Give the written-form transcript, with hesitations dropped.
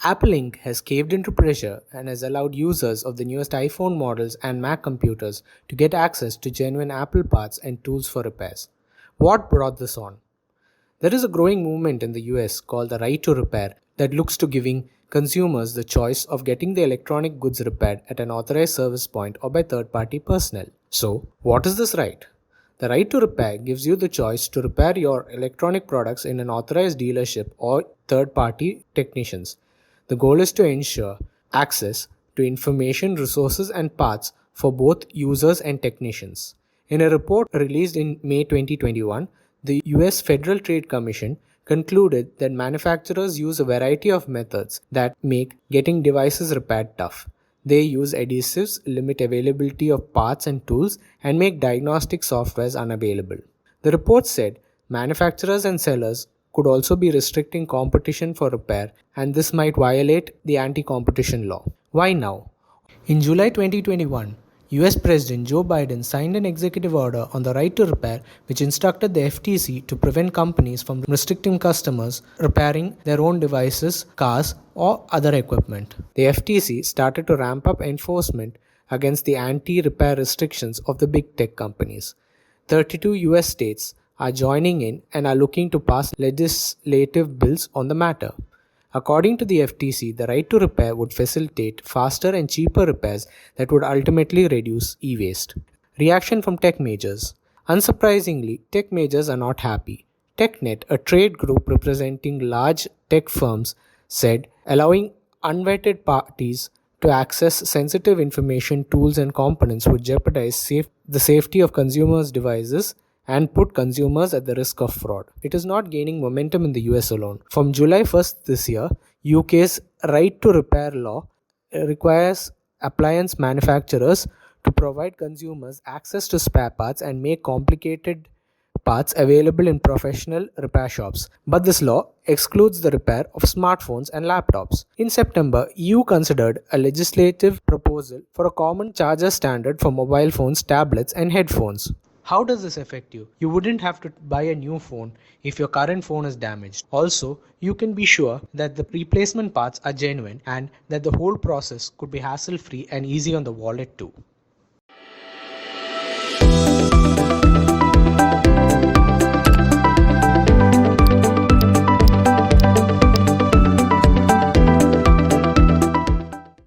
Apple Inc. has caved into pressure and has allowed users of the newest iPhone models and Mac computers to get access to genuine Apple parts and tools for repairs. What brought this on? There is a growing movement in the US called the right to repair that looks to giving consumers the choice of getting the electronic goods repaired at an authorized service point or by third-party personnel. So, what is this right? The right to repair gives you the choice to repair your electronic products in an authorized dealership or third-party technicians. The goal is to ensure access to information, resources, and parts for both users and technicians. In a report released in May 2021, the US Federal Trade Commission concluded that manufacturers use a variety of methods that make getting devices repaired tough. They use adhesives, limit availability of parts and tools, and make diagnostic softwares unavailable. The report said manufacturers and sellers could also be restricting competition for repair, and this might violate the anti-competition law. Why now? In July 2021, US President Joe Biden signed an executive order on the right to repair, which instructed the FTC to prevent companies from restricting customers repairing their own devices, cars, or other equipment. The FTC started to ramp up enforcement against the anti-repair restrictions of the big tech companies. 32 US states are joining in and are looking to pass legislative bills on the matter. According to the FTC, the right to repair would facilitate faster and cheaper repairs that would ultimately reduce e-waste. Reaction from tech majors. Unsurprisingly, tech majors are not happy. TechNet, a trade group representing large tech firms, said allowing unvetted parties to access sensitive information, tools, and components would jeopardize the safety of consumers' devices and put consumers at the risk of fraud. It is not gaining momentum in the US alone. From July 1st this year, UK's right to repair law requires appliance manufacturers to provide consumers access to spare parts and make complicated parts available in professional repair shops. But this law excludes the repair of smartphones and laptops. In September, EU considered a legislative proposal for a common charger standard for mobile phones, tablets, and headphones. How does this affect you? You wouldn't have to buy a new phone if your current phone is damaged. Also, you can be sure that the replacement parts are genuine and that the whole process could be hassle-free and easy on the wallet too.